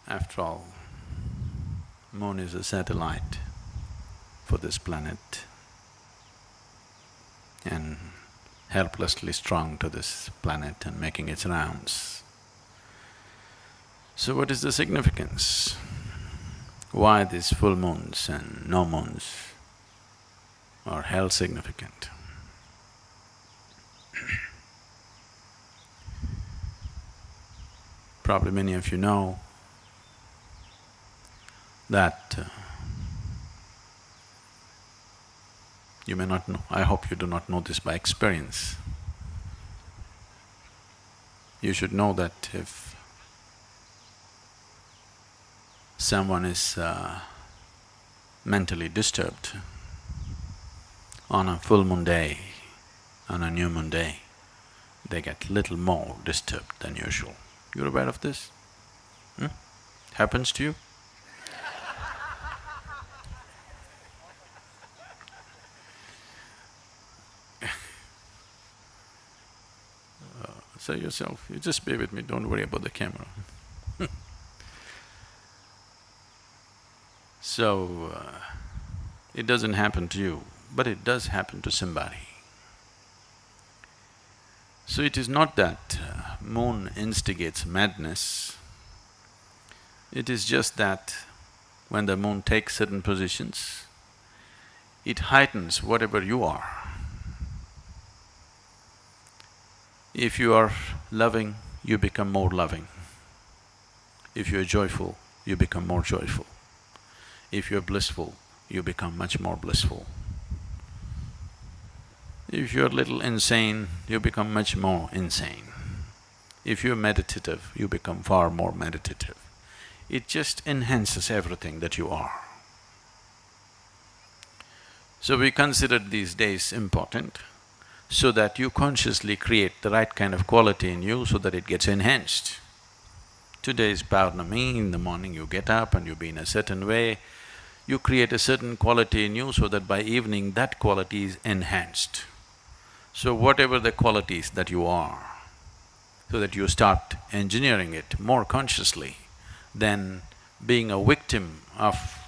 After all, moon is a satellite for this planet and helplessly strung to this planet and making its rounds. So what is the significance? Why these full moons and no moons are held significant? Probably many of you know that you may not know, I hope you do not know this by experience. You should know that if someone is mentally disturbed on a full moon day, on a new moon day, they get little more disturbed than usual. You're aware of this? Happens to you? Say yourself, you just be with me, don't worry about the camera. So, it doesn't happen to you, but it does happen to somebody. So it is not that moon instigates madness, it is just that when the moon takes certain positions, it heightens whatever you are. If you are loving, you become more loving. If you are joyful, you become more joyful. If you are blissful, you become much more blissful. If you're a little insane, you become much more insane. If you're meditative, you become far more meditative. It just enhances everything that you are. So we considered these days important so that you consciously create the right kind of quality in you so that it gets enhanced. Today is Paurnami, in the morning you get up and you be in a certain way, you create a certain quality in you so that by evening that quality is enhanced. So whatever the qualities that you are, so that you start engineering it more consciously than being a victim of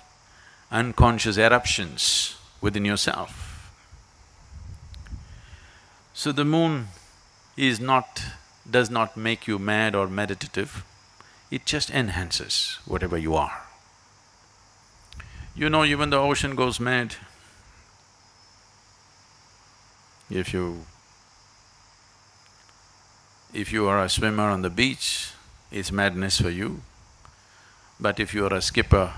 unconscious eruptions within yourself. So the moon does not make you mad or meditative, it just enhances whatever you are. You know, even the ocean goes mad. If you are a swimmer on the beach, it's madness for you. But if you are a skipper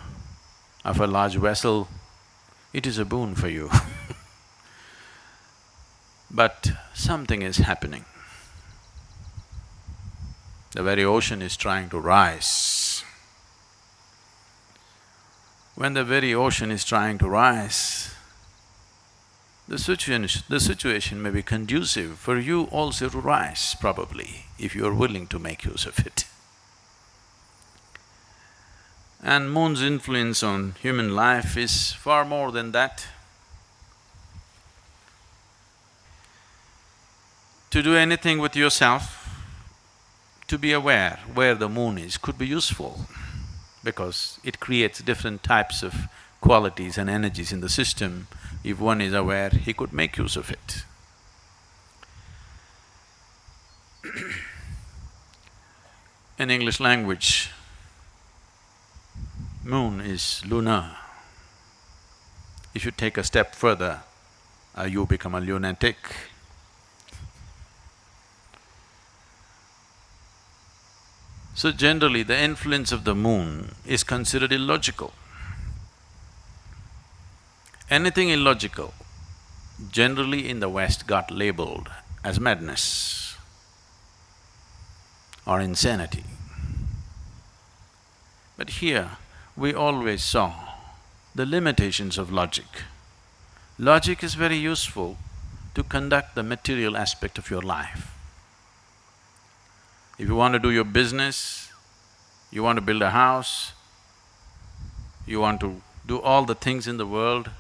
of a large vessel, it is a boon for you. But something is happening. The very ocean is trying to rise. When the very ocean is trying to rise, the situation may be conducive for you also to rise, probably, if you are willing to make use of it. And moon's influence on human life is far more than that. To do anything with yourself, to be aware where the moon is could be useful because it creates different types of qualities and energies in the system. If one is aware, he could make use of it. In English language, moon is lunar. If you take a step further, you become a lunatic. So generally, the influence of the moon is considered illogical. Anything illogical, generally in the West got labeled as madness or insanity. But here, we always saw the limitations of logic. Logic is very useful to conduct the material aspect of your life. If you want to do your business, you want to build a house, you want to do all the things in the world,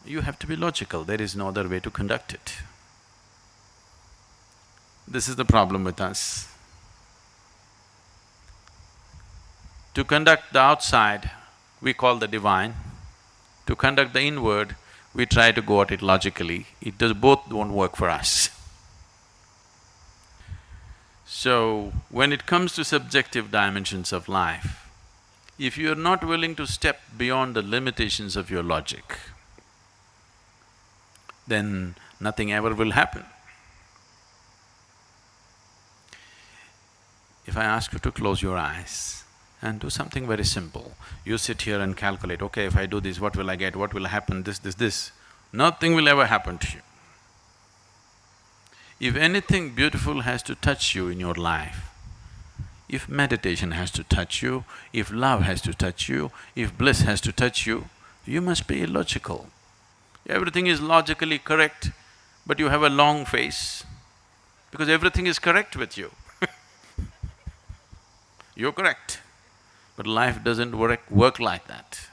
you have to be logical, there is no other way to conduct it. This is the problem with us. To conduct the outside, we call the divine. To conduct the inward, we try to go at it logically. Both won't work for us. So, when it comes to subjective dimensions of life, if you're not willing to step beyond the limitations of your logic, then nothing ever will happen. If I ask you to close your eyes and do something very simple, you sit here and calculate, okay, if I do this, what will I get, what will happen, this. Nothing will ever happen to you. If anything beautiful has to touch you in your life, if meditation has to touch you, if love has to touch you, if bliss has to touch you, you must be illogical. Everything is logically correct, but you have a long face because everything is correct with you. You're correct, but life doesn't work like that.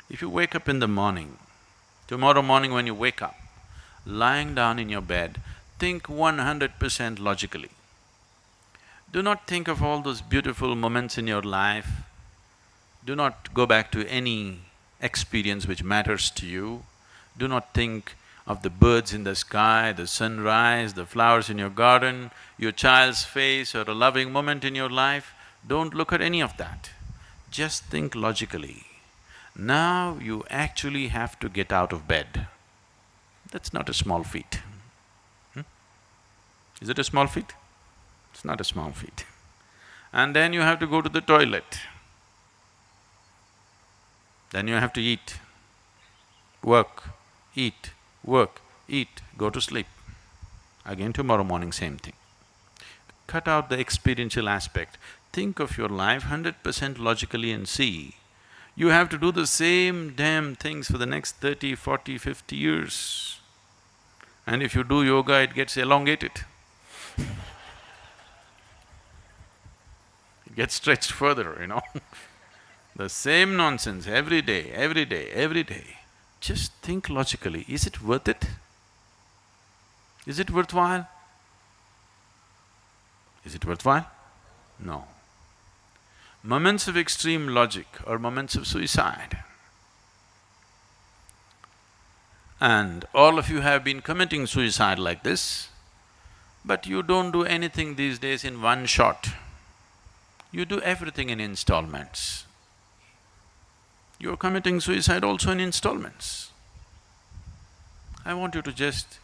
If you wake up in the morning, tomorrow morning when you wake up, lying down in your bed, think 100% logically. Do not think of all those beautiful moments in your life. Do not go back to any experience which matters to you. Do not think of the birds in the sky, the sunrise, the flowers in your garden, your child's face or a loving moment in your life. Don't look at any of that. Just think logically. Now you actually have to get out of bed. That's not a small feat. Is it a small feat? It's not a small feat. And then you have to go to the toilet. Then you have to eat, work, eat, work, eat, go to sleep. Again tomorrow morning, same thing. Cut out the experiential aspect. Think of your life 100% logically and see, you have to do the same damn things for the next 30, 40, 50 years. And if you do yoga, it gets elongated. It gets stretched further, you know. The same nonsense every day, every day, every day. Just think logically, is it worth it? Is it worthwhile? Is it worthwhile? No. Moments of extreme logic are moments of suicide. And all of you have been committing suicide like this, but you don't do anything these days in one shot. You do everything in installments. You're committing suicide also in installments. I want you to just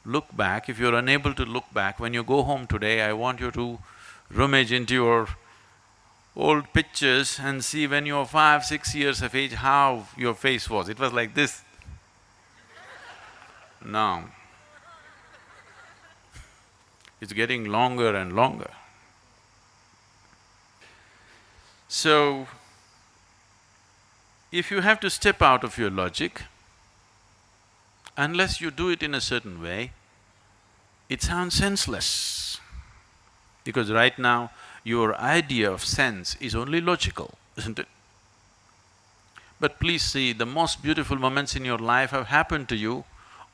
look back. If you're unable to look back, when you go home today, I want you to rummage into your old pictures and see when you were 5, 6 years of age, how your face was. It was like this. Now, it's getting longer and longer. So, if you have to step out of your logic, unless you do it in a certain way, it sounds senseless. Because right now, your idea of sense is only logical, isn't it? But please see, the most beautiful moments in your life have happened to you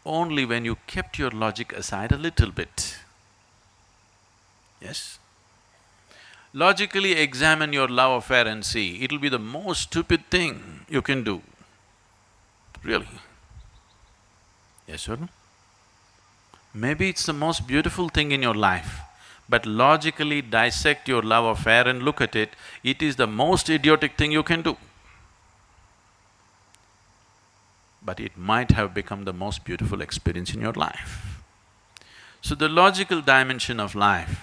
only when you kept your logic aside a little bit. Yes? Logically examine your love affair and see, it'll be the most stupid thing you can do. Really. Yes or no? Maybe it's the most beautiful thing in your life, but logically dissect your love affair and look at it, it is the most idiotic thing you can do. But it might have become the most beautiful experience in your life. So the logical dimension of life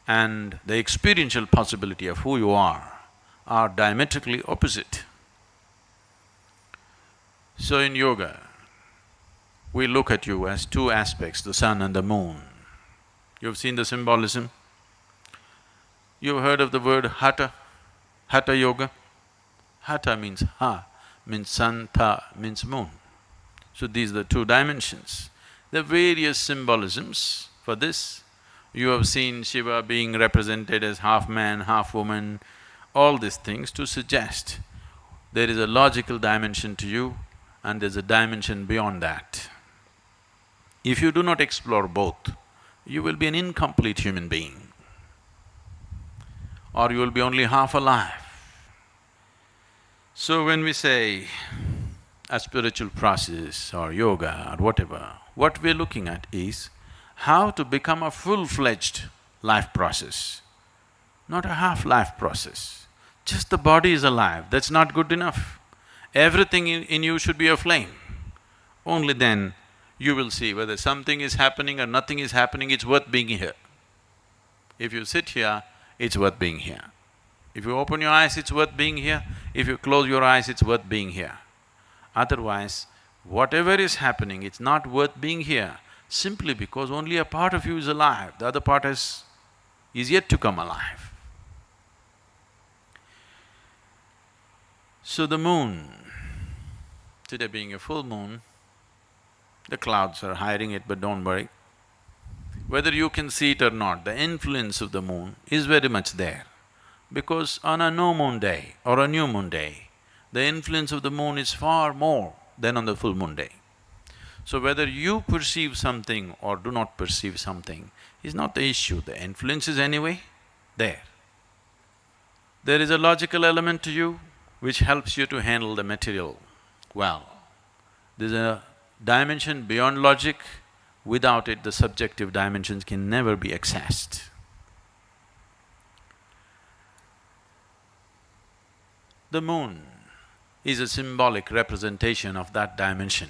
and the experiential possibility of who you are diametrically opposite. So in yoga, we look at you as two aspects, the sun and the moon. You've seen the symbolism? You've heard of the word hatha, hatha yoga? Hatha means ha, means sun, tha means moon. So these are the two dimensions. There are various symbolisms for this. You have seen Shiva being represented as half man, half woman, all these things to suggest there is a logical dimension to you and there's a dimension beyond that. If you do not explore both, you will be an incomplete human being. or you will be only half alive. So when we say a spiritual process or yoga or whatever, what we're looking at is how to become a full-fledged life process, not a half-life process. Just the body is alive, that's not good enough. Everything in you should be aflame. Only then you will see whether something is happening or nothing is happening, it's worth being here. If you sit here, it's worth being here. If you open your eyes, it's worth being here. If you close your eyes, it's worth being here. Otherwise, whatever is happening, it's not worth being here, simply because only a part of you is alive, the other part is yet to come alive. So the moon, today being a full moon, the clouds are hiding it, but don't worry. Whether you can see it or not, the influence of the moon is very much there. Because on a no moon day or a new moon day, the influence of the moon is far more than on the full moon day. So whether you perceive something or do not perceive something is not the issue, the influence is anyway there. There is a logical element to you which helps you to handle the material well. There's a dimension beyond logic, without it the subjective dimensions can never be accessed. The moon is a symbolic representation of that dimension.